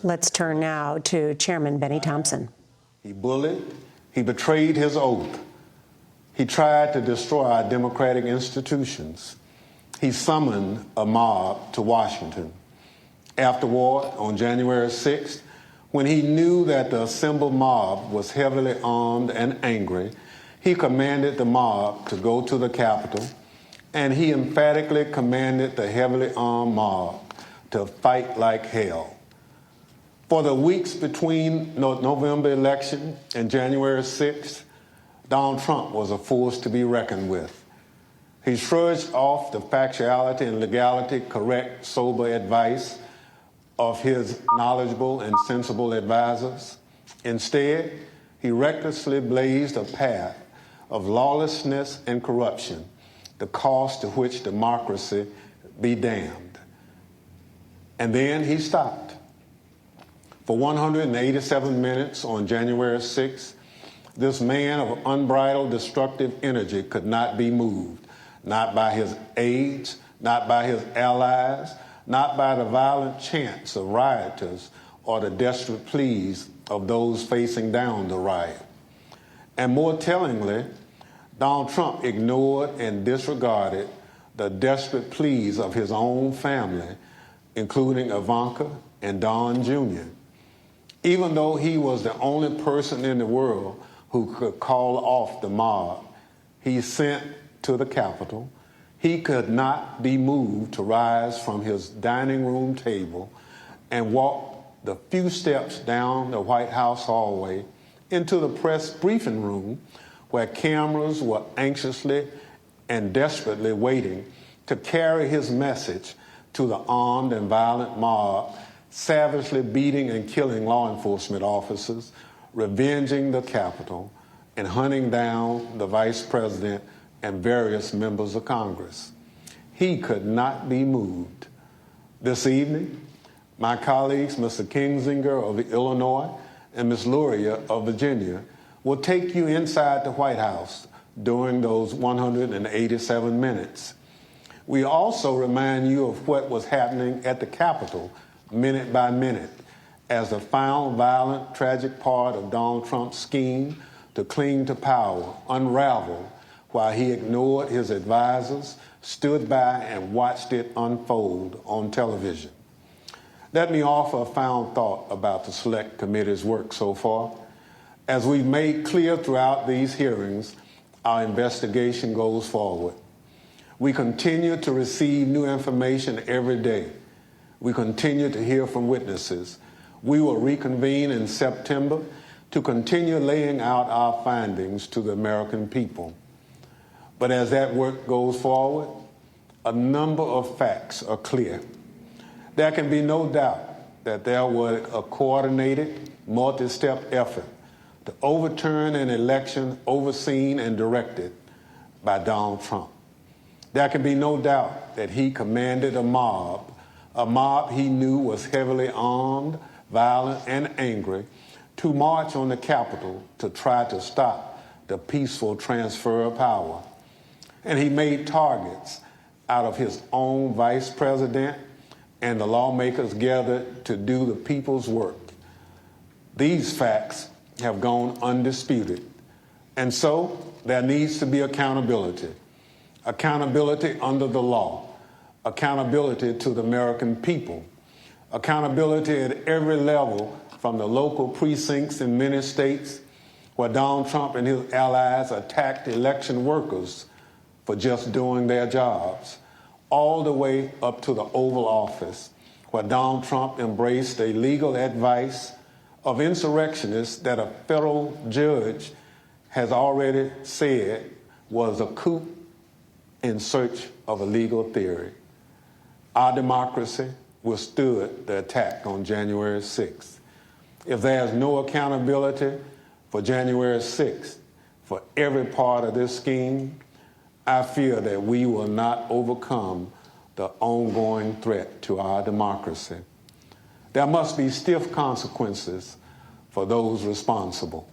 Let's turn now to Chairman Bennie Thompson. He bullied. He betrayed his oath. He tried to destroy our democratic institutions. He summoned a mob to Washington. Afterward, on January 6th, when he knew that the assembled mob was heavily armed and angry, he commanded the mob to go to the Capitol, and he emphatically commanded the heavily armed mob to fight like hell. For the weeks between the November election and January 6th, Donald Trump was a force to be reckoned with. He shrugged off the factuality and legality correct, sober advice of his knowledgeable and sensible advisors. Instead, he recklessly blazed a path of lawlessness and corruption, the cost to which democracy be damned. And then he stopped. For 187 minutes on January 6th, this man of unbridled destructive energy could not be moved, not by his aides, not by his allies, not by the violent chants of rioters or the desperate pleas of those facing down the riot. And more tellingly, Donald Trump ignored and disregarded the desperate pleas of his own family, including Ivanka and Don Jr. Even though he was the only person in the world who could call off the mob he sent to the Capitol, he could not be moved to rise from his dining room table and walk the few steps down the White House hallway into the press briefing room where cameras were anxiously and desperately waiting to carry his message to the armed and violent mob, savagely beating and killing law enforcement officers, revenging the Capitol, and hunting down the Vice President and various members of Congress. He could not be moved. This evening, my colleagues, Mr. Kinzinger of Illinois and Ms. Luria of Virginia, will take you inside the White House during those 187 minutes. We also remind you of what was happening at the Capitol minute by minute as the final violent, tragic part of Donald Trump's scheme to cling to power unraveled while he ignored his advisors, stood by and watched it unfold on television. Let me offer a final thought about the Select Committee's work so far. As we've made clear throughout these hearings, our investigation goes forward. We continue to receive new information every day. We continue to hear from witnesses. We will reconvene in September to continue laying out our findings to the American people. But as that work goes forward, a number of facts are clear. There can be no doubt that there was a coordinated, multi-step effort to overturn an election overseen and directed by Donald Trump. There can be no doubt that he commanded a mob he knew was heavily armed, violent, and angry, to march on the Capitol to try to stop the peaceful transfer of power. And he made targets out of his own vice president and the lawmakers gathered to do the people's work. These facts have gone undisputed. And so there needs to be accountability. Accountability under the law. Accountability to the American people. Accountability at every level, from the local precincts in many states where Donald Trump and his allies attacked election workers for just doing their jobs, all the way up to the Oval Office, where Donald Trump embraced a legal advice of insurrectionists that a federal judge has already said was a coup in search of a legal theory. Our democracy withstood the attack on January 6th. If there is no accountability for January 6th, for every part of this scheme, I fear that we will not overcome the ongoing threat to our democracy. There must be stiff consequences for those responsible.